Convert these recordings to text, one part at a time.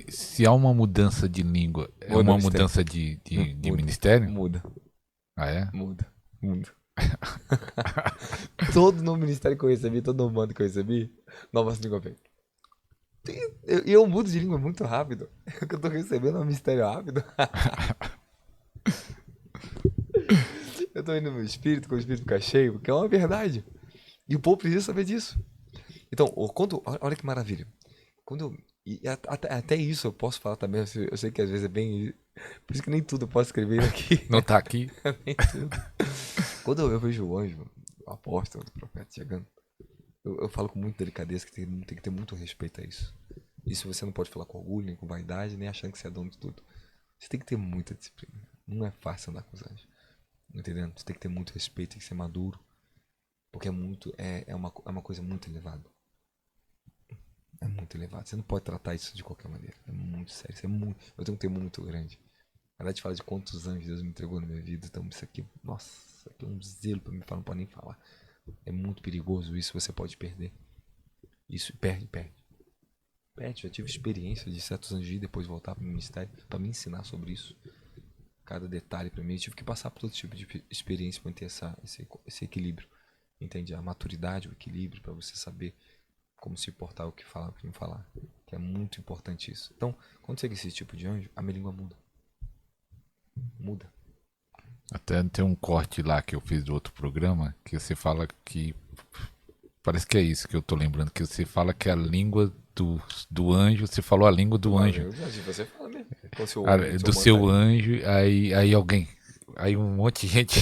Se há uma mudança de língua, é Muda o uma ministério. mudança de Muda. ministério? Muda. Ah, é? Muda. Muda. Todo novo ministério que eu recebi, todo novo mando que eu recebi, novas línguas vem. Eu mudo de língua muito rápido. O que eu tô recebendo é um mistério rápido. Eu tô indo no meu espírito, com o espírito fica cheio, porque é uma verdade. E o povo precisa saber disso. Então, olha que maravilha. Quando eu, até isso eu posso falar também. Eu sei que às vezes é bem. Por isso que nem tudo eu posso escrever aqui. Não tá aqui? Nem tudo. Quando eu vejo o anjo, o apóstolo, o profeta chegando, eu falo com muita delicadeza que tem que ter muito respeito a isso. Isso você não pode falar com orgulho, nem com vaidade, nem achando que você é dono de tudo. Você tem que ter muita disciplina. Não é fácil andar com os anjos. Entendendo? Você tem que ter muito respeito, tem que ser maduro. Porque é uma coisa muito elevada. É muito elevado. Você não pode tratar isso de qualquer maneira. É muito sério. Eu tenho um temor muito grande. Na verdade, falar de quantos anjos Deus me entregou na minha vida. Então, isso aqui, nossa, isso aqui é um zelo pra me falar, não pode nem falar. É muito perigoso isso, você pode perder. Isso, perde. Já tive experiência de certos anjos e depois voltar para o ministério para me ensinar sobre isso. Cada detalhe para mim. Eu tive que passar por todo tipo de experiência para ter esse equilíbrio. Entende? A maturidade, o equilíbrio para você saber como se portar, o que falar, o que não falar. Que é muito importante isso. Então, quando chega esse tipo de anjo, a minha língua muda. Muda. Até tem um corte lá que eu fiz do outro programa que você fala que. Parece que é isso que eu tô lembrando, que você fala que a língua do anjo, você falou a língua Eu do falo, anjo. meu Deus, você fala mesmo. Com seu Do seu montaria. anjo, aí alguém. Aí um monte de gente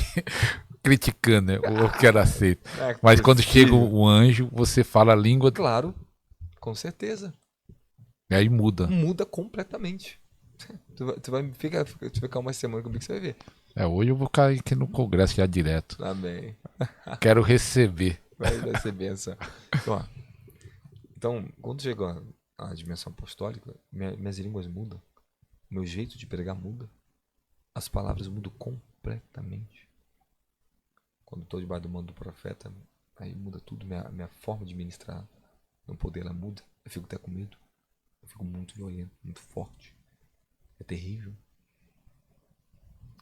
criticando, né? O que era aceito. Não é Mas quando chega possível. o anjo, você fala a língua, Claro, com certeza. e aí muda. Muda completamente. Tu vai ficar uma semana comigo que você vai ver. É, hoje eu vou cair aqui no congresso já direto. Amém. Quero receber. Vai ser benção. Então, ó, então, quando chega a dimensão apostólica, minhas línguas mudam. Meu jeito de pregar muda. As palavras mudam completamente. Quando estou debaixo do mando do profeta, aí muda tudo. Minha forma de ministrar no poder, ela muda. Eu fico até com medo. Eu fico muito violento, muito forte. É terrível.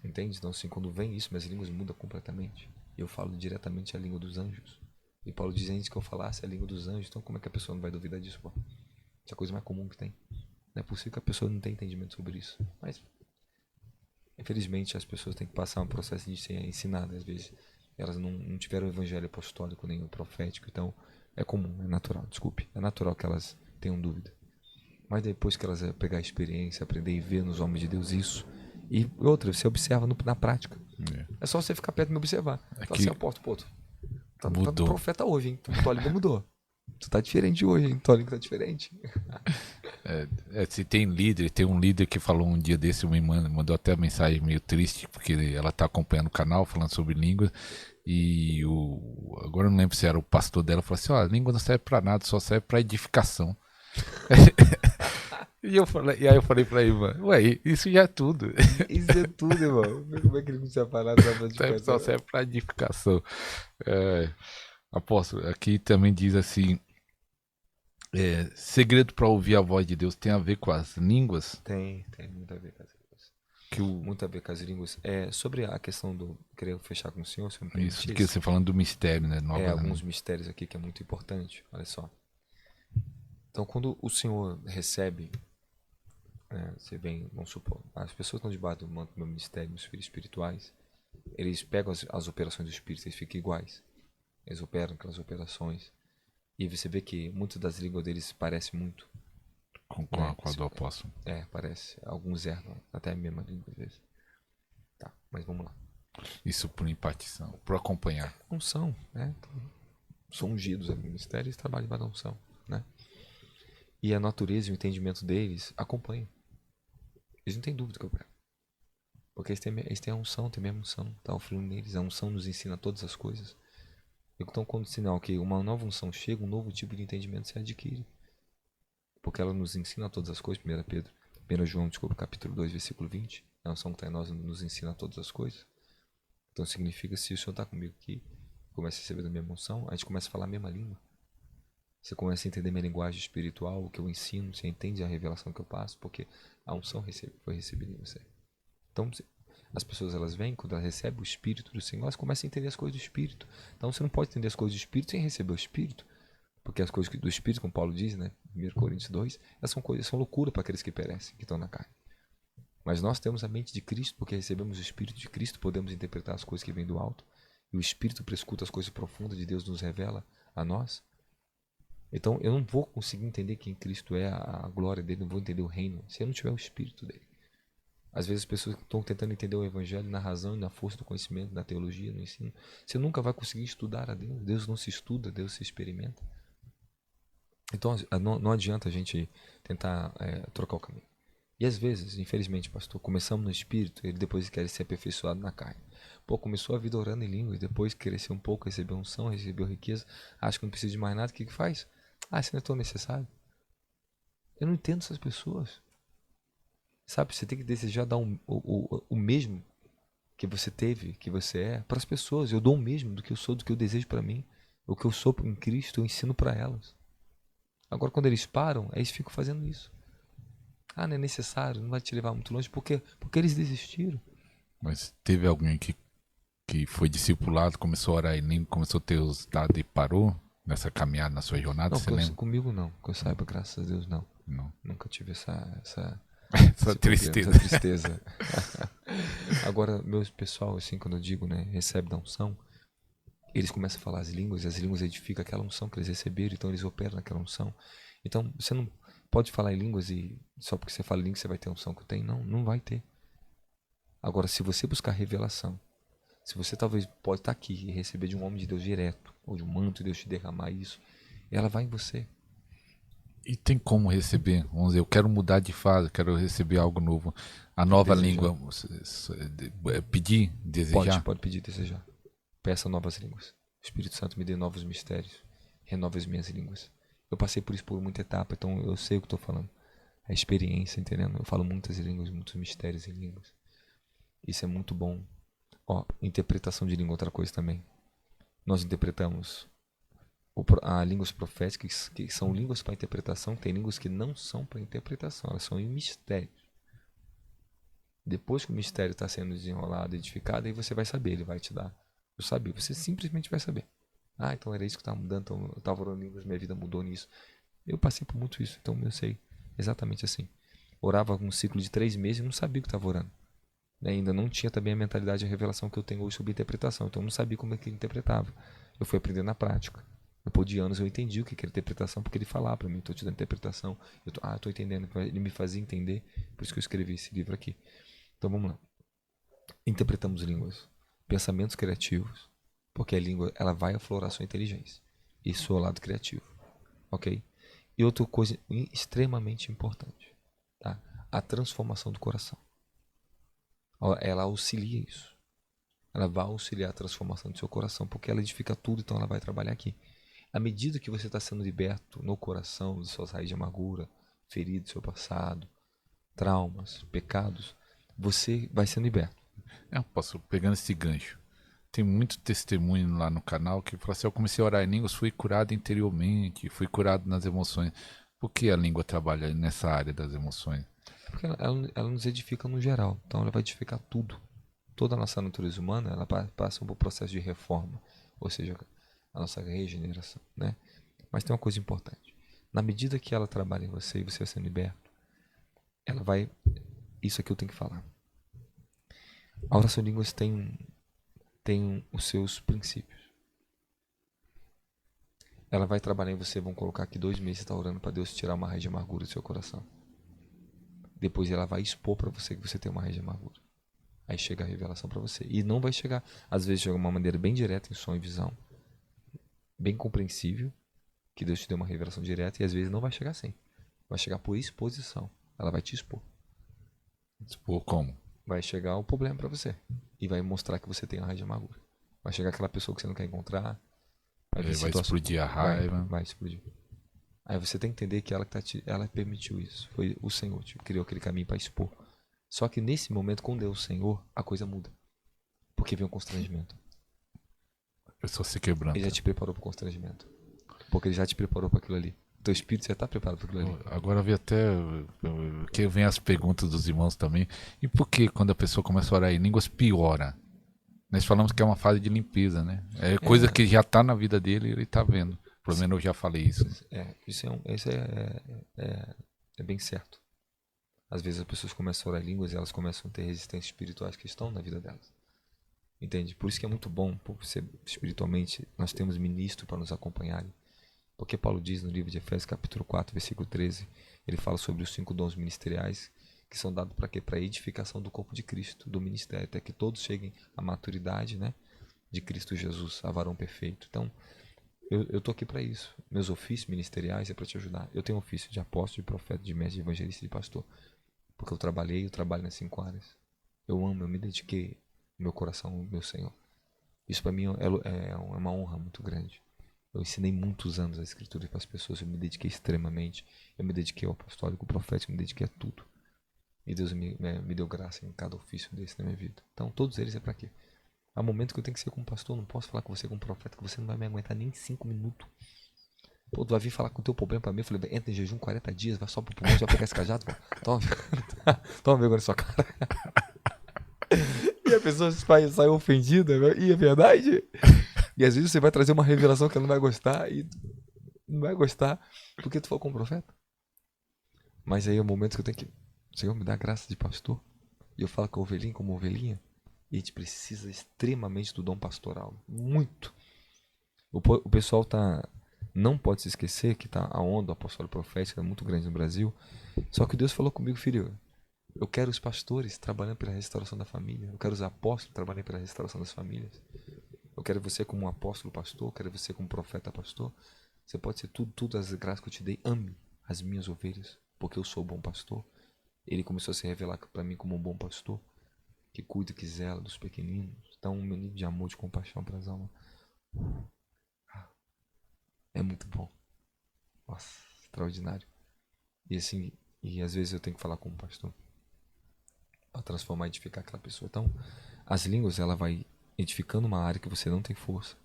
Entende? Então, assim, quando vem isso, minhas línguas mudam completamente. E eu falo diretamente a língua dos anjos. E Paulo diz antes que eu falasse a língua dos anjos, então como é que a pessoa não vai duvidar disso, pô? Isso é a coisa mais comum que tem. Não é possível que a pessoa não tenha entendimento sobre isso. Mas, infelizmente, as pessoas têm que passar um processo de ser ensinadas, às vezes. Elas não tiveram o evangelho apostólico nem o profético, então é comum, é natural, desculpe. É natural que elas tenham dúvida. Mas depois que elas pegar a experiência, aprender e ver nos homens de Deus isso, e outra, você observa na prática. É só você ficar perto e me observar. Fala assim, Aqui apóstolo, pô, tá no mudou. profeta hoje, hein? Tua língua mudou. Tu tá diferente hoje, hein? Tua língua tá diferente. Se tem líder, tem um líder que falou um dia desse, me mandou até uma mensagem meio triste, porque ela tá acompanhando o canal, falando sobre línguas, e agora eu não lembro se era o pastor dela, falou assim, ó, a língua não serve pra nada, só serve pra edificação. E aí eu falei pra ele, mano, ué, isso já é tudo. Isso é tudo, irmão. Como é que ele não tinha falado da Só notificação? serve pra edificação. É, apóstolo, aqui também diz assim, segredo pra ouvir a voz de Deus tem a ver com as línguas, Tem muito a ver com as línguas. que Muito a ver com as línguas. Sobre a questão do querer fechar com o senhor, se eu me isso que permitisse, você falando do mistério, né, novas alguns línguas. mistérios aqui que é muito importante. Olha só. Então, quando o senhor recebe, você vem, vamos supor, as pessoas estão debaixo do manto do meu ministério, meus filhos espirituais, eles pegam as operações do espírito, eles ficam iguais. Eles operam aquelas operações. E você vê que muitas das línguas deles parecem muito. Né? Com a do apóstolo. Parece. Alguns erram, até a mesma língua às vezes. Tá, mas vamos lá. Isso por impartição, por acompanhar. Unção, né? Então, são ungidos no ministério e eles trabalham para a unção, né? E a natureza e o entendimento deles acompanham. Eles não têm dúvida que eu prego. Porque eles têm a unção, têm a mesma unção. Está fluindo neles. A unção nos ensina todas as coisas. Então, quando sinal que uma nova unção chega, um novo tipo de entendimento se adquire. Porque ela nos ensina todas as coisas. 1 Pedro, 1 João, desculpa, capítulo 2, versículo 20. A unção que está em nós nos ensina todas as coisas. Então significa, se o Senhor está comigo aqui, começa a receber da mesma unção, a gente começa a falar a mesma língua. Você começa a entender minha linguagem espiritual, o que eu ensino, você entende a revelação que eu passo, porque a unção foi recebida em você. Então, as pessoas elas vêm, quando elas recebem o Espírito do Senhor, elas começam a entender as coisas do Espírito. Então, você não pode entender as coisas do Espírito sem receber o Espírito. Porque as coisas do Espírito, como Paulo diz, né, 1 Coríntios 2, elas são loucura para aqueles que perecem, que estão na carne. Mas nós temos a mente de Cristo, porque recebemos o Espírito de Cristo, podemos interpretar as coisas que vêm do alto. E o Espírito prescuta as coisas profundas de Deus, nos revela a nós. Então, eu não vou conseguir entender quem Cristo é, a glória dele, não vou entender o reino, se eu não tiver o Espírito dele. Às vezes as pessoas estão tentando entender o Evangelho na razão e na força do conhecimento, na teologia, no ensino. Você nunca vai conseguir estudar a Deus. Deus não se estuda, Deus se experimenta. Então não adianta a gente tentar trocar o caminho. E às vezes, infelizmente, pastor, começamos no Espírito e ele depois quer ser aperfeiçoado na carne. Pô, começou a vida orando em línguas, depois cresceu um pouco, recebeu unção, recebeu riqueza, acha que não precisa de mais nada, o que faz? Ah, isso não é tão necessário. Eu não entendo essas pessoas. Sabe, você tem que desejar dar o mesmo que você teve, que você é, para as pessoas. Eu dou o mesmo do que eu sou, do que eu desejo para mim. O que eu sou em Cristo, eu ensino para elas. Agora, quando eles param, eles ficam fazendo isso. Ah, não é necessário, não vai te levar muito longe. Por quê? Porque eles desistiram. Mas teve alguém que foi discipulado, começou a orar em língua, começou a ter os dados e parou nessa caminhada, na sua jornada, Não, você lembra? comigo não. Que eu saiba, graças a Deus, não. Não. Nunca tive essa Tristeza. Essa tristeza. Agora, meu pessoal, assim, quando eu digo, né, recebe da unção, eles começam a falar as línguas, e as línguas edificam aquela unção que eles receberam, então eles operam naquela unção. Então, você não pode falar em línguas e só porque você fala em línguas você vai ter a unção que eu tenho. Não, não vai ter. Agora, se você buscar revelação, se você talvez pode estar aqui e receber de um homem de Deus direto, ou de um manto de Deus te derramar isso, ela vai em você. E tem como receber? Vamos dizer, eu quero mudar de fase, quero receber algo novo. A nova Desejar. língua, pedir, desejar? Pode pedir, desejar. Peça novas línguas. O Espírito Santo me dê novos mistérios. Renove as minhas línguas. Eu passei por isso por muita etapa, então eu sei o que estou falando. A experiência, entendendo? Eu falo muitas línguas, muitos mistérios em línguas. Isso é muito bom. Ó, interpretação de língua, outra coisa também. Nós interpretamos a línguas proféticas, que são línguas para interpretação. Tem línguas que não são para interpretação, elas são em mistérios. Depois que o mistério está sendo desenrolado, edificado, aí você vai saber, ele vai te dar. Eu sabia, você simplesmente vai saber. Ah, então era isso que estava mudando, então eu estava orando em línguas, minha vida mudou nisso. Eu passei por muito isso, então eu sei exatamente assim. Orava um ciclo de 3 meses e não sabia o que estava orando. Ainda não tinha também a mentalidade e a revelação que eu tenho hoje sobre interpretação, então eu não sabia como é que ele interpretava. Eu fui aprendendo na prática. Depois de anos eu entendi o que era interpretação, porque ele falava para mim, estou te dando interpretação. Eu estou entendendo, ele me fazia entender, por isso que eu escrevi esse livro aqui. Então vamos lá. Interpretamos línguas, pensamentos criativos, porque a língua ela vai aflorar sua inteligência. Isso é o lado criativo, ok? E outra coisa extremamente importante, tá? A transformação do coração. Ela auxilia isso. Ela vai auxiliar a transformação do seu coração, porque ela edifica tudo, então ela vai trabalhar aqui. À medida que você está sendo liberto no coração de suas raízes de amargura, ferido do seu passado, traumas, pecados, você vai sendo liberto. Pastor, pegando esse gancho. Tem muito testemunho lá no canal que fala assim, eu comecei a orar em línguas, fui curado interiormente, fui curado nas emoções. Por que a língua trabalha nessa área das emoções? Porque ela nos edifica no geral, então ela vai edificar tudo. Toda a nossa natureza humana, ela passa por um processo de reforma, ou seja, a nossa regeneração, né? Mas tem uma coisa importante. Na medida que ela trabalha em você e você vai sendo liberto, ela vai... Isso aqui eu tenho que falar. A oração em línguas tem os seus princípios. Ela vai trabalhar em você, vamos colocar aqui 2 meses, você está orando para Deus tirar uma raiz de amargura do seu coração. Depois ela vai expor para você que você tem uma raiz de amargura. Aí chega a revelação para você. E não vai chegar, às vezes chega de uma maneira bem direta em som e visão, bem compreensível, que Deus te deu uma revelação direta, e às vezes não vai chegar assim. Vai chegar por exposição. Ela vai te expor. Expor como? Vai chegar o problema para você. E vai mostrar que você tem a raiz de amargura. Vai chegar aquela pessoa que você não quer encontrar. Vai explodir a raiva. Vai explodir. Aí você tem que entender que ela permitiu isso. Foi o Senhor que criou aquele caminho para expor. Só que nesse momento, quando é o Senhor, a coisa muda. Porque vem um constrangimento. A pessoa se quebrando. Ele já te preparou para o constrangimento. Porque ele já te preparou para aquilo ali. Teu espírito já está preparado para aquilo ali. Agora vem até que vem as perguntas dos irmãos também. E por que quando a pessoa começa a orar em línguas piora? Nós falamos que é uma fase de limpeza, né? É coisa que já está na vida dele e ele está vendo. Pelo menos eu já falei isso. Isso é bem certo. Às vezes as pessoas começam a orar em línguas e elas começam a ter resistências espirituais que estão na vida delas. Entende? Por isso que é muito bom, por ser espiritualmente, nós temos ministro para nos acompanharem. Porque Paulo diz no livro de Efésios, capítulo 4, versículo 13, ele fala sobre os 5 dons ministeriais que são dados para quê? Para a edificação do corpo de Cristo, do ministério, até que todos cheguem à maturidade, né, de Cristo Jesus, a varão perfeito. Então, eu estou aqui para isso. Meus ofícios ministeriais é para te ajudar. Eu tenho ofício de apóstolo, de profeta, de mestre, de evangelista e de pastor. Porque eu trabalho nas 5 áreas. Eu amo, eu me dediquei meu coração ao meu Senhor. Isso para mim é uma honra muito grande. Eu ensinei muitos anos a escritura para as pessoas, eu me dediquei extremamente. Eu me dediquei ao apostólico, ao profético, eu me dediquei a tudo. E Deus me deu graça em cada ofício desse na minha vida. Então, todos eles é para quê? Há momentos que eu tenho que ser como pastor, eu não posso falar com você como profeta, que você não vai me aguentar nem 5 minutos. Pô, tu vai vir falar com o teu problema pra mim. Eu falei, entra em jejum 40 dias, vai só pro pulmão, já pegar esse cajado, pô. Toma vergonha na sua cara. E a pessoa saiu ofendida, e é verdade. E às vezes você vai trazer uma revelação que ela não vai gostar, e não vai gostar porque tu falou com o profeta. Mas aí é o momento que eu tenho que, Senhor, me dá graça de pastor. E eu falo com a ovelhinha como ovelhinha. E a gente precisa extremamente do dom pastoral. Muito. O pessoal não pode se esquecer que a onda apostólica profética é muito grande no Brasil. Só que Deus falou comigo, filho, eu quero os pastores trabalhando pela restauração da família. Eu quero os apóstolos trabalhando pela restauração das famílias. Eu quero você como um apóstolo pastor. Eu quero você como profeta pastor. Você pode ser tudo as graças que eu te dei. Ame as minhas ovelhas, porque eu sou bom pastor. Ele começou a se revelar para mim como um bom pastor, que cuida, que zela dos pequeninos. Então, um menino de amor, de compaixão para as almas. É muito bom. Nossa, extraordinário. E assim, às vezes eu tenho que falar com o pastor para transformar e edificar aquela pessoa. Então, as línguas, ela vai edificando uma área que você não tem força.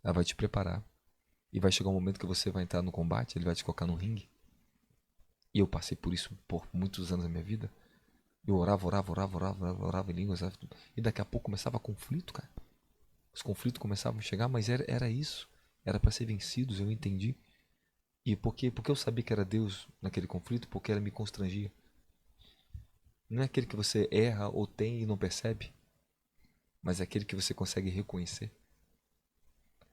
Ela vai te preparar. E vai chegar um momento que você vai entrar no combate, ele vai te colocar no ringue. E eu passei por isso por muitos anos da minha vida. Eu orava em línguas. E daqui a pouco começava conflito, cara. Os conflitos começavam a chegar, mas era isso. Era para ser vencidos, eu entendi. E porque eu sabia que era Deus naquele conflito? Porque ela me constrangia. Não é aquele que você erra ou tem e não percebe, mas é aquele que você consegue reconhecer.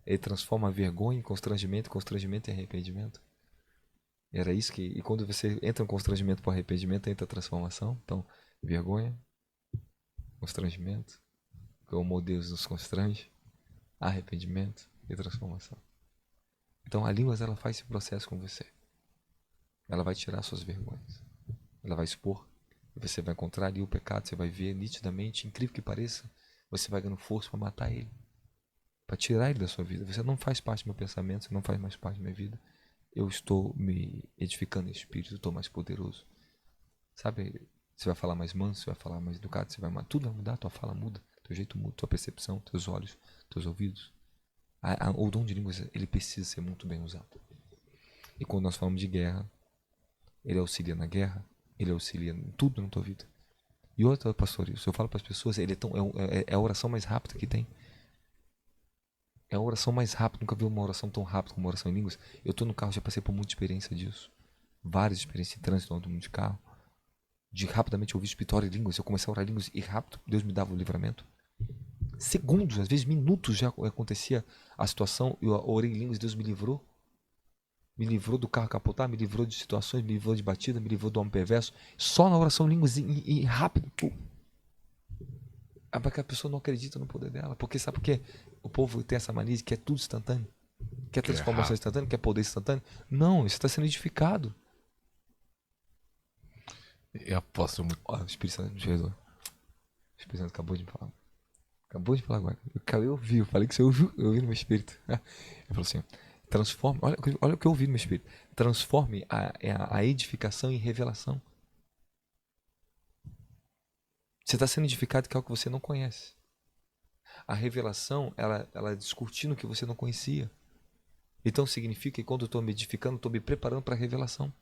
Ele transforma a vergonha em constrangimento, constrangimento em arrependimento. Era isso que... E quando você entra em constrangimento para arrependimento, entra a transformação. Então, vergonha, constrangimento, como Deus nos constrange, arrependimento e transformação. Então, a língua, ela faz esse processo com você. Ela vai tirar suas vergonhas. Ela vai expor. E você vai encontrar ali o pecado, você vai ver nitidamente, incrível que pareça, você vai ganhando força para matar ele. Para tirar ele da sua vida. Você não faz parte do meu pensamento, você não faz mais parte da minha vida. Eu estou me edificando em espírito, eu estou mais poderoso. Sabe, você vai falar mais manso, você vai falar mais educado, tudo vai mudar, tua fala muda, teu jeito muda, tua percepção, teus olhos, teus ouvidos. O dom de línguas, ele precisa ser muito bem usado. E quando nós falamos de guerra, ele auxilia na guerra, ele auxilia em tudo na tua vida. E outra, pastor, isso eu falo para as pessoas, é a oração mais rápida que tem. É a oração mais rápida, nunca vi uma oração tão rápida como uma oração em línguas. Eu estou no carro, já passei por muita experiência disso. Várias experiências de trânsito no mundo de carro. De rapidamente ouvir espiritual em línguas. Eu comecei a orar em línguas e rápido Deus me dava o livramento. Segundos, às vezes minutos já acontecia a situação. Eu orei em línguas e Deus me livrou. Me livrou do carro capotar, me livrou de situações, me livrou de batida, me livrou do homem perverso. Só na oração em línguas e rápido. É porque a pessoa não acredita no poder dela. Porque sabe por quê? O povo tem essa mania de que é tudo instantâneo. Quer transformação instantânea? Quer poder instantâneo? Não, isso está sendo edificado. Eu aposto muito. O Espírito Santo me perdoa. O Espírito Santo acabou de me falar. Acabou de falar agora. Eu ouvi, eu falei que você ouviu, eu ouvi no meu espírito. Ele falou assim, transforme, olha o que eu ouvi no meu espírito. Transforme a edificação em revelação. Você está sendo edificado que é algo que você não conhece. A revelação, ela descortina o que você não conhecia. Então significa que quando eu estou me edificando, estou me preparando para a revelação.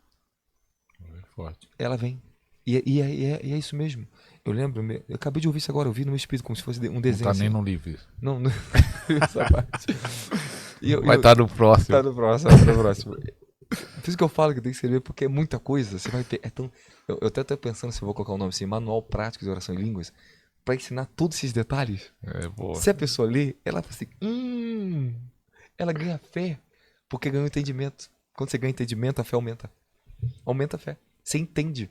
É forte. Ela vem. E é isso mesmo. Eu lembro, eu acabei de ouvir isso agora, eu vi no meu espírito, como se fosse um Não desenho tá assim. nem no livro isso. Não, não essa parte. Vai estar no próximo. Tá no próximo, tá no próximo. Por isso que eu falo que tem que escrever, porque é muita coisa. Você vai ter, eu até tô pensando se eu vou colocar o nome assim, Manual Prático de Oração em Línguas, para ensinar todos esses detalhes. É boa. Se a pessoa lê, ela fala assim, ela ganha fé, porque ganha entendimento. Quando você ganha entendimento, a fé aumenta. Aumenta a fé. Você entende.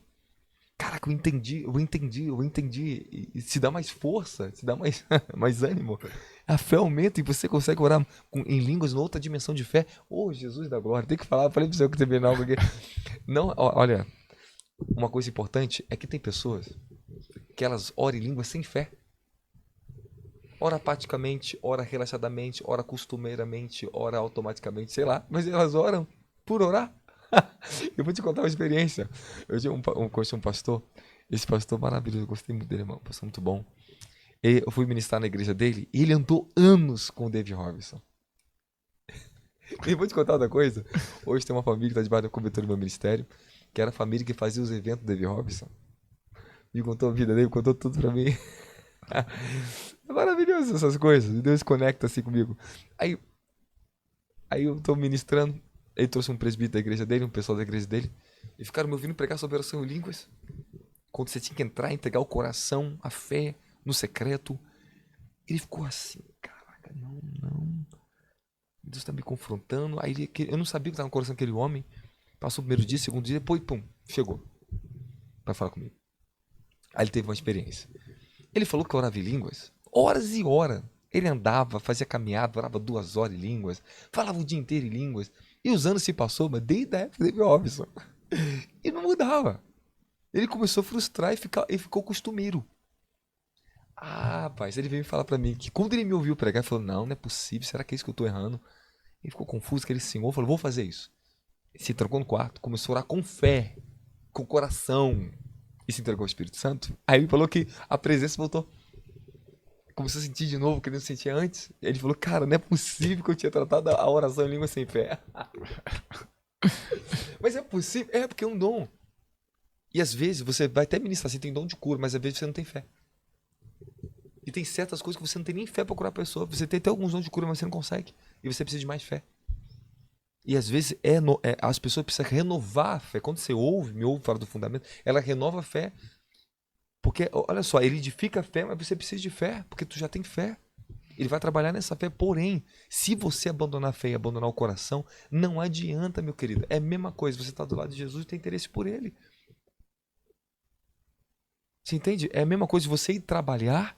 Caraca, eu entendi. E se dá mais força, se dá mais ânimo. A fé aumenta e você consegue orar em línguas em outra dimensão de fé. Ô, Jesus da glória, tem que falar, falei pra você que terminar algo aqui. Não, olha, uma coisa importante é que tem pessoas que elas oram em línguas sem fé. Ora apaticamente, ora relaxadamente, ora costumeiramente, ora automaticamente, sei lá. Mas elas oram por orar. Eu vou te contar uma experiência. Eu tinha um pastor. Esse pastor maravilhoso, eu gostei muito dele, irmão. Um pastor muito bom. Eu fui ministrar na igreja dele e ele andou anos com o David Robinson. E vou te contar outra coisa. Hoje tem uma família que está debaixo da cobertura do meu ministério, que era a família que fazia os eventos do David Robinson. Me contou a vida dele, contou tudo pra mim. É maravilhoso essas coisas. E Deus se conecta assim comigo. Aí eu tô ministrando. Ele trouxe um presbítero da igreja dele, um pessoal da igreja dele, e ficaram me ouvindo pregar sobre oração em línguas. Quando você tinha que entrar, entregar o coração, a fé, no secreto. Ele ficou assim, caraca, não. Deus está me confrontando. Aí eu não sabia o que estava no coração daquele homem. Passou o primeiro dia, segundo dia, depois, pum, chegou para falar comigo. Aí ele teve uma experiência. Ele falou que orava em línguas, horas e horas. Ele andava, fazia caminhada, orava 2 horas em línguas, falava o dia inteiro em línguas. E os anos se passou, mas desde a época do David Robinson. E não mudava. Ele começou a frustrar e ficou costumeiro. Rapaz, ele veio me falar pra mim que quando ele me ouviu pregar, ele falou, não é possível, será que é isso que eu tô errando? Ele ficou confuso, aquele senhor falou, vou fazer isso. Ele se trancou no quarto, começou a orar com fé, com coração, e se entregou ao Espírito Santo. Aí ele falou que a presença voltou. Começou a sentir de novo o que ele não sentia antes. Ele falou, cara, não é possível que eu tinha tratado a oração em língua sem fé. Mas é possível, porque é um dom. E às vezes você vai até ministrar, você tem dom de cura, mas às vezes você não tem fé. E tem certas coisas que você não tem nem fé para curar a pessoa. Você tem até alguns dons de cura, mas você não consegue. E você precisa de mais fé. E às vezes as pessoas precisam renovar a fé. Quando você me ouve fora do fundamento, ela renova a fé. Porque, olha só, ele edifica a fé, mas você precisa de fé, porque tu já tem fé. Ele vai trabalhar nessa fé. Porém, se você abandonar a fé e abandonar o coração, não adianta, meu querido. É a mesma coisa. Você está do lado de Jesus e tem interesse por ele. Você entende? É a mesma coisa de você ir trabalhar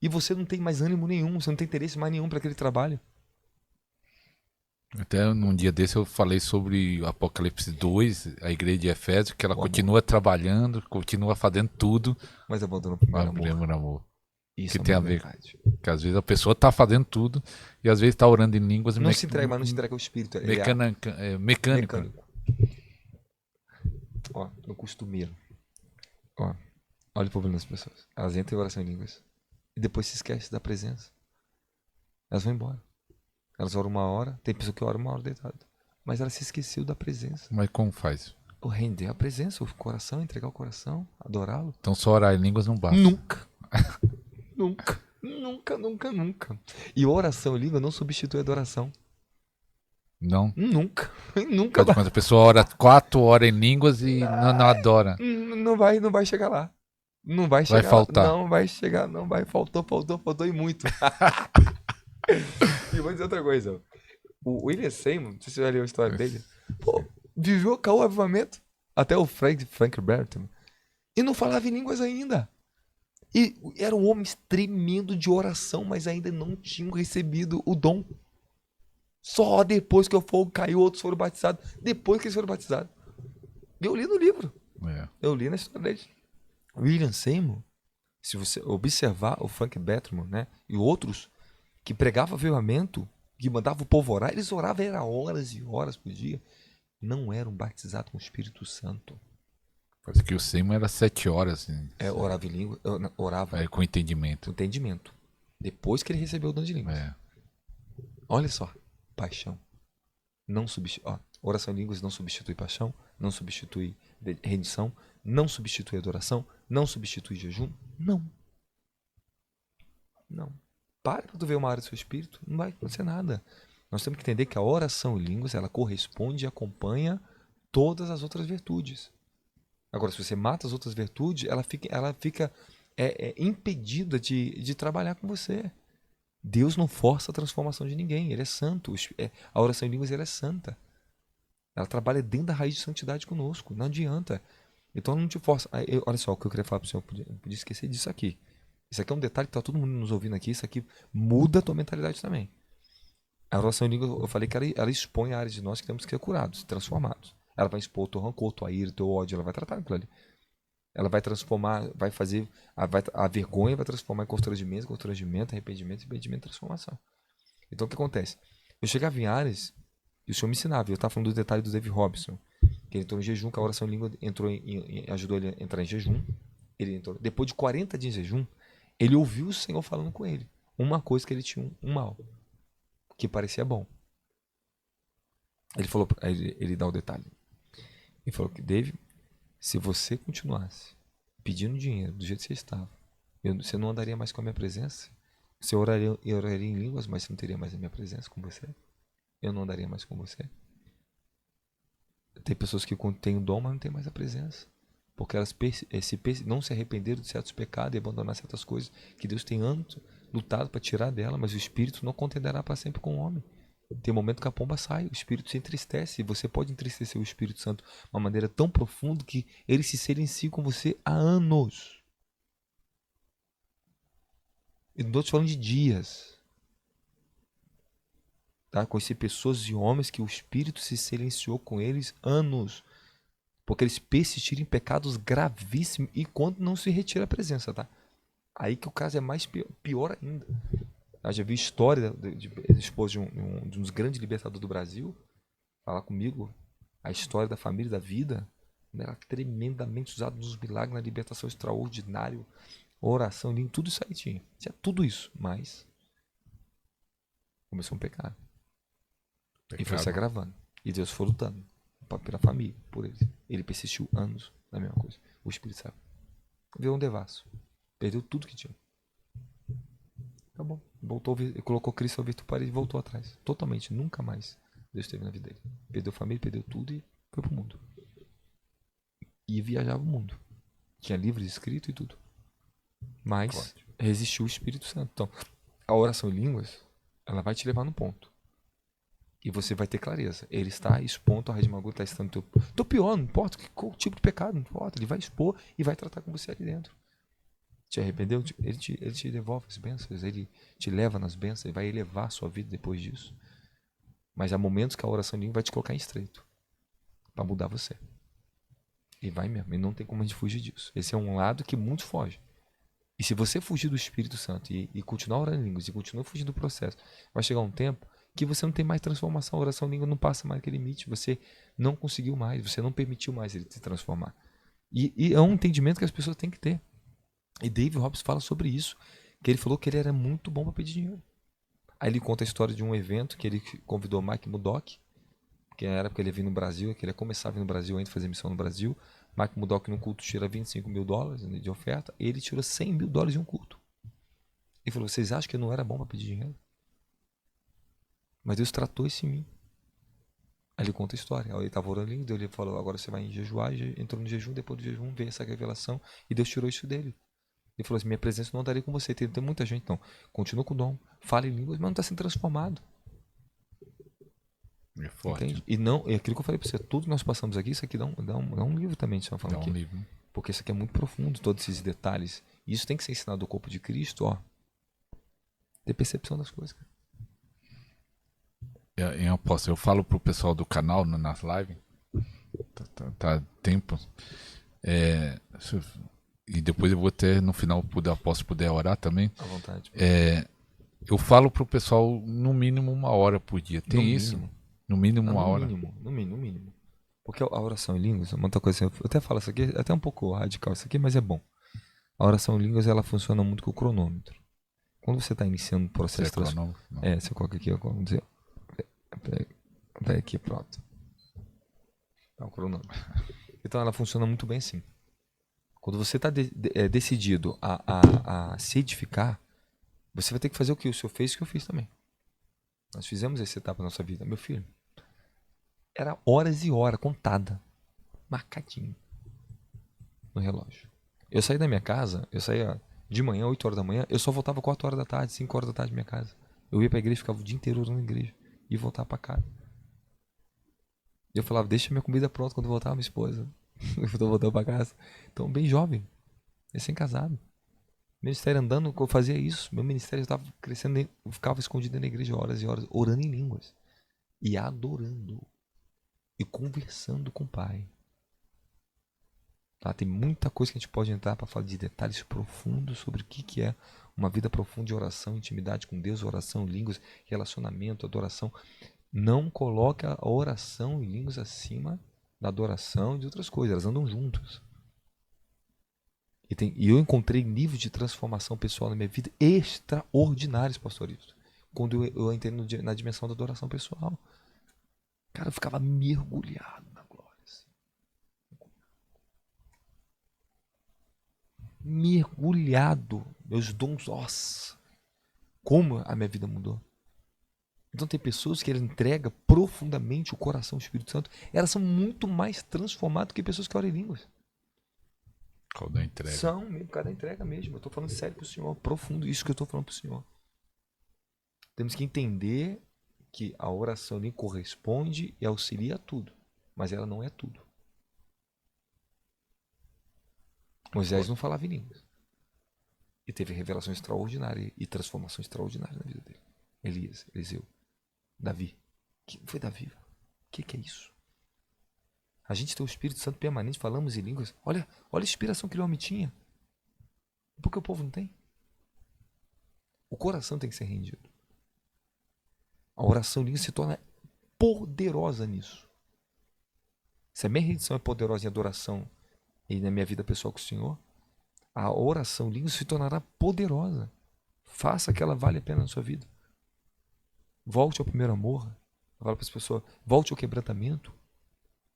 e você não tem mais ânimo nenhum, você não tem interesse mais nenhum para aquele trabalho. Até num dia desse eu falei sobre o Apocalipse 2, a igreja de Efésio, que ela continua trabalhando, continua fazendo tudo, mas abandona o primeiro amor. Isso que tem a ver. Que às vezes a pessoa está fazendo tudo e às vezes está orando em línguas. Não se entrega, mas não se entrega ao Espírito. Mecânico. Ó, no costumeiro. Ó, olha o problema das pessoas. Elas entram em oração em línguas e depois se esquecem da presença. Elas vão embora. Elas oram 1 hora, tem pessoa que ora 1 hora deitada. Mas ela se esqueceu da presença. Mas como faz? O render a presença, o coração, entregar o coração, adorá-lo. Então só orar em línguas não basta. Nunca. Nunca. E oração em língua não substitui a adoração. Não? Nunca. Quando a pessoa ora 4 horas em línguas e não adora. Não vai chegar lá. Não vai chegar. Vai faltar. Não vai chegar, não vai. Faltou e muito. E vou dizer outra coisa. O William Seymour, não sei se você já leu a história dele, viveu o avivamento. Até o Frank Burton. E não falava em línguas ainda. E eram homens tremendo de oração, mas ainda não tinham recebido o dom. Só depois que o fogo caiu, outros foram batizados. Depois que eles foram batizados. Eu li no livro. Eu li na história deles. William Seymour, se você observar o Frank Burton, né, e outros que pregavam avivamento, que mandavam o povo orar, eles oravam era horas e horas por dia. Não eram batizados com o Espírito Santo. Parece que o Seymour era 7 horas. Assim. Orava em língua. Orava com entendimento. Depois que ele recebeu o dom de línguas. Olha só. Paixão. não substitui. Oração em línguas não substitui paixão, não substitui rendição, não substitui adoração, não substitui jejum. Não. Não. Para tu ver uma área do seu espírito, não vai acontecer nada. Nós temos que entender que a oração em línguas, ela corresponde e acompanha todas as outras virtudes. Agora, se você mata as outras virtudes, ela fica impedida de trabalhar com você. Deus não força a transformação de ninguém, ele é santo. A oração em línguas ela é santa. Ela trabalha dentro da raiz de santidade conosco, não adianta. Então não te força. Olha só o que eu queria falar para o senhor, eu podia esquecer disso aqui. Isso aqui é um detalhe que está todo mundo nos ouvindo aqui, isso aqui muda a tua mentalidade também. A oração em línguas, eu falei que ela expõe a área de nós que temos que ser curados, transformados. Ela vai expor o teu rancor, tua ira, teu ódio, ela vai tratar aquilo ali. Ela vai transformar, vai fazer, a vergonha vai transformar em constrangimento, arrependimento, transformação. Então o que acontece? Eu chegava em áreas e o senhor me ensinava, eu estava falando do detalhe do David Robson, que ele entrou em jejum, que a oração em língua ajudou ele a entrar em jejum. Ele entrou, depois de 40 dias de jejum, ele ouviu o Senhor falando com ele. Uma coisa que ele tinha um mal, que parecia bom. Ele falou, ele dá o detalhe. Ele falou que, David, se você continuasse pedindo dinheiro do jeito que você estava, você não andaria mais com a minha presença. Você oraria em línguas, mas você não teria mais a minha presença com você. Eu não andaria mais com você. Tem pessoas que têm o dom, mas não têm mais a presença. Porque elas não se arrependeram de certos pecados e abandonar certas coisas que Deus tem anos lutado para tirar dela, mas o Espírito não contenderá para sempre com o homem. Tem um momento que a pomba sai, o Espírito se entristece, e você pode entristecer o Espírito Santo de uma maneira tão profunda que ele se silencia com você há anos. E não estou te falando de dias. Tá? Conheci pessoas e homens que o Espírito se silenciou com eles anos. Porque eles persistiram em pecados gravíssimos e quando não se retira a presença, tá? Aí que o caso é mais pior ainda. Eu já vi história de esposa de um dos grandes libertadores do Brasil falar comigo a história da família, da vida, né? Ela tremendamente usada nos milagres, na libertação extraordinária, oração, tudo isso aí tinha. Tinha tudo isso, mas começou um pecado. E foi se agravando. E Deus foi lutando pela família, por ele. Ele persistiu anos na mesma coisa. O Espírito sabe. Virou um devasso. Perdeu tudo que tinha. Tá bom. Voltou, colocou Cristo ao virtuário e voltou atrás. Totalmente. Nunca mais Deus esteve na vida dele. Perdeu família, perdeu tudo e foi pro mundo. E viajava o mundo. Tinha livros escritos e tudo. Mas resistiu o Espírito Santo. Então, a oração em línguas, ela vai te levar no ponto. E você vai ter clareza. Ele está expondo, a Rede Magu está estando teu pior, não importa qual tipo de pecado, não importa. Ele vai expor e vai tratar com você ali dentro. Te arrependeu? Ele te devolve as bênçãos, ele te leva nas bênçãos, ele vai elevar a sua vida depois disso. Mas há momentos que a oração em língua vai te colocar em estreito para mudar você. E vai mesmo, e não tem como a gente fugir disso. Esse é um lado que muitos fogem. E se você fugir do Espírito Santo e continuar orando em línguas e continuar fugindo do processo, vai chegar um tempo que você não tem mais transformação, a oração em língua não passa mais aquele limite, você não conseguiu mais, você não permitiu mais ele se transformar. E é um entendimento que as pessoas têm que ter. E David Robson fala sobre isso, que ele falou que ele era muito bom para pedir dinheiro. Aí ele conta a história de um evento que ele convidou Mike Murdock, que na época ele ia vir no Brasil, que ele ia começar a vir no Brasil antes de fazer missão no Brasil. Mike Murdock num culto tira $25 mil de oferta, e ele tirou $100 mil de um culto. Ele falou, vocês acham que eu não era bom para pedir dinheiro? Mas Deus tratou isso em mim. Aí ele conta a história. Aí ele estava orando ali, ele falou, agora você vai jejuar, entrou no jejum, depois do jejum veio essa revelação, e Deus tirou isso dele. Ele falou assim, minha presença não andaria com você. Tem muita gente, então, continua com o dom, fala em línguas, mas não está sendo transformado. É forte. Entende? E não, é aquilo que eu falei para você, tudo que nós passamos aqui, isso aqui dá um livro também, você falando aqui. Livro. Porque isso aqui é muito profundo, todos esses detalhes. E isso tem que ser ensinado ao corpo de Cristo, ó. Ter percepção das coisas, cara. Eu falo pro pessoal do canal nas lives, tá tempo, e depois eu vou ter no final, posso puder orar também. À vontade. Eu falo pro pessoal no mínimo 1 hora por dia. Tem no isso? Mínimo. No mínimo 1 hora? No mínimo. Porque a oração em línguas, muita coisa, eu até falo isso aqui, é até um pouco radical isso aqui, mas é bom. A oração em línguas, ela funciona muito com o cronômetro. Quando você está iniciando o processo... cronômetro? Você coloca aqui, vamos dizer... Daí aqui, pronto. Tá o cronômetro. Então ela funciona muito bem assim. Quando você está decidido a se edificar, você vai ter que fazer o que o senhor fez e o que eu fiz também. Nós fizemos essa etapa na nossa vida. Meu filho, era horas e horas, contada. Marcadinho. No relógio. Eu saí da minha casa, eu saía de manhã, 8 horas da manhã, eu só voltava 4 horas da tarde, 5 horas da tarde da minha casa. Eu ia pra igreja, ficava o dia inteiro orando na igreja. E voltava pra casa. E eu falava, deixa minha comida pronta quando voltar minha esposa. Eu tô voltando pra casa. Então, bem jovem. Recém-casado. Ministério andando, eu fazia isso. Meu ministério estava crescendo, eu ficava escondido na igreja horas e horas, orando em línguas. E adorando. E conversando com o Pai. Tá? Tem muita coisa que a gente pode entrar para falar de detalhes profundos sobre o que é uma vida profunda de oração, intimidade com Deus, oração, línguas, relacionamento, adoração. Não coloque a oração e línguas acima da adoração e de outras coisas. Elas andam juntas. E eu encontrei níveis de transformação pessoal na minha vida extraordinários, pastor Isto. Quando eu entrei na dimensão da adoração pessoal. Cara, eu ficava mergulhado na glória. Assim. Mergulhado. Meus dons, nossa. Como a minha vida mudou. Então tem pessoas que ela entrega profundamente o coração ao Espírito Santo. Elas são muito mais transformadas do que pessoas que oram em línguas. Cada entrega. São mesmo, cada entrega mesmo. Eu estou falando sério para o Senhor, profundo isso que eu estou falando para o Senhor. Temos que entender que a oração nem corresponde e auxilia a tudo, mas ela não é tudo. Moisés não falava em línguas. E teve revelação extraordinária e transformação extraordinária na vida dele. Elias, Eliseu, Davi. Que foi Davi? O que é isso? A gente tem o Espírito Santo permanente, falamos em línguas. Olha a inspiração que o homem tinha. Porque o povo não tem. O coração tem que ser rendido. A oração em línguas se torna poderosa nisso. Se a minha rendição é poderosa em adoração e na minha vida pessoal com o Senhor, a oração em línguas se tornará poderosa. Faça que ela vale a pena na sua vida. Volte ao primeiro amor. Eu falo para as pessoas, volte ao quebrantamento.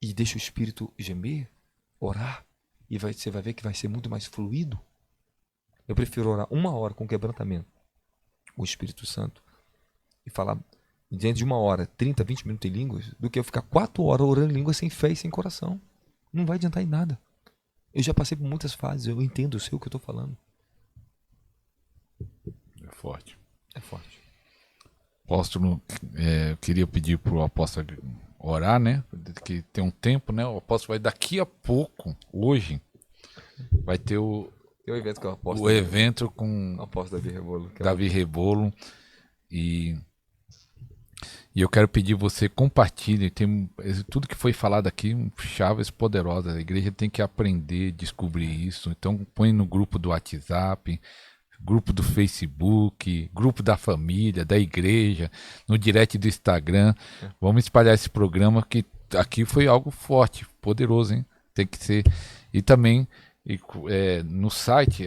E deixa o Espírito gemer, orar, e você vai ver que vai ser muito mais fluido. Eu prefiro orar 1 hora com quebrantamento, com o Espírito Santo, e falar dentro de 1 hora, 30, 20 minutos em línguas, do que eu ficar 4 horas orando em línguas sem fé e sem coração. Não vai adiantar em nada. Eu já passei por muitas fases, eu entendo, eu sei o que eu estou falando. É forte. É forte. Apóstolo, eu queria pedir para o apóstolo orar, né? Que tem um tempo, né? O apóstolo vai daqui a pouco, hoje, vai ter o evento com o apóstolo. O evento com o apóstolo Davi Rebolo. Davi Rebolo. E eu quero pedir você compartilhe. Tem tudo que foi falado aqui, chaves poderosas. A igreja tem que aprender, descobrir isso. Então põe no grupo do WhatsApp, grupo do Facebook, grupo da família, da igreja, no direct do Instagram. Vamos espalhar esse programa que aqui foi algo forte, poderoso, hein? Tem que ser. E também no site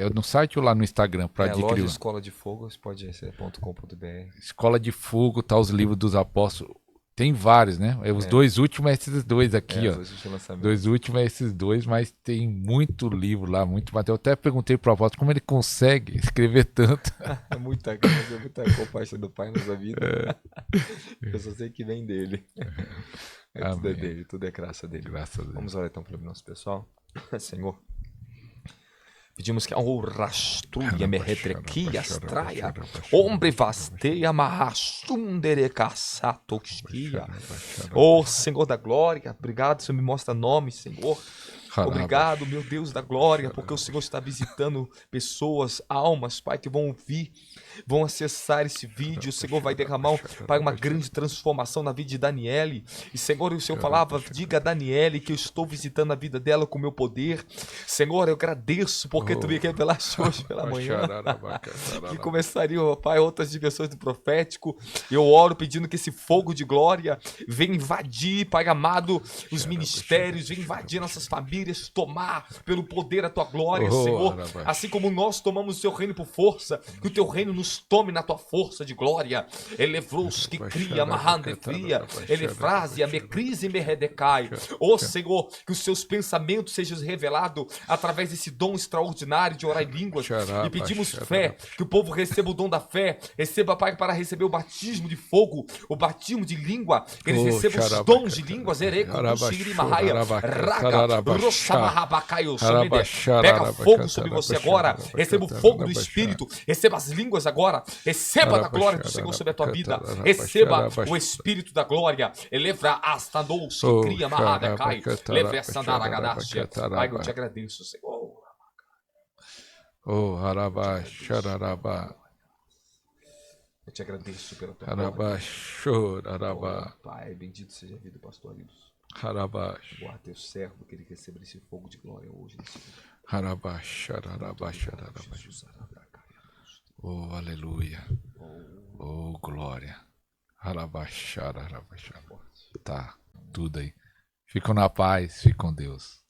ou lá no Instagram para adquirir. Loja Escola de Fogo, pode ser.com.br. Escola de Fogo, tá os livros dos apóstolos. Tem vários, né? Os 2 últimos é esses 2 aqui, ó. Dois últimos é esses 2, mas tem muito livro lá, muito material. Eu até perguntei pro apóstolo como ele consegue escrever tanto. É muita coisa, muita compaixão do Pai na sua vida. Eu só sei que vem dele. Tudo é dele, tudo é graça dele. Graças a Deus. Vamos orar então pelo nosso pessoal. Senhor, pedimos que o rastruia me retrequia astraia, hombre vasteia marrasundere caçatosquia. Oh, Senhor da glória, obrigado, Senhor, me mostra nome, Senhor. Obrigado, meu Deus da glória, porque o Senhor está visitando pessoas, almas, Pai, que vão ouvir, vão acessar esse vídeo. O Senhor vai derramar, Pai, uma grande transformação na vida de Daniele. E, Senhor, o Senhor falava, diga a Daniele que eu estou visitando a vida dela com o meu poder. Senhor, eu agradeço porque tu me revelaste hoje pela manhã que começariam, Pai, outras dimensões do profético. Eu oro pedindo que esse fogo de glória venha invadir, Pai amado, os ministérios, venha invadir nossas famílias, queires tomar pelo poder a tua glória, Oh, Senhor. Arabash. Assim como nós tomamos o teu reino por força, que o teu reino nos tome na tua força de glória. Elevros que cria, amarrando e fria, elefrase, a mecrise e merredecai. Ó Senhor, que os seus pensamentos sejam revelados através desse dom extraordinário de orar em línguas. E pedimos fé, que o povo receba o dom da fé, receba, Pai, para receber o batismo de fogo, o batismo de língua, que eles recebam os dons de línguas. Pega fogo sobre você agora. Receba o fogo do Espírito. Receba as línguas agora. Receba da glória do Senhor sobre a tua vida. Receba o Espírito da glória. Elevra hasta nous que cria Mahadecai. Leve essa Daragadácia. Pai, eu te agradeço, Senhor. Oh, Arabá, Xararabá. Eu te agradeço pela tua Arabá, glória. Chorarabá. Oh, Pai, bendito seja a vida do pastor Arilson. Arabá, Guarda teu servo, que ele receba esse fogo de glória hoje nesse lugar. Arabá, Xararabá, Xararabá. Oh, aleluia. Oh, glória. Arabá, Xararabá, Xararabá. Tá, tudo aí. Ficam na paz, fiquem com Deus.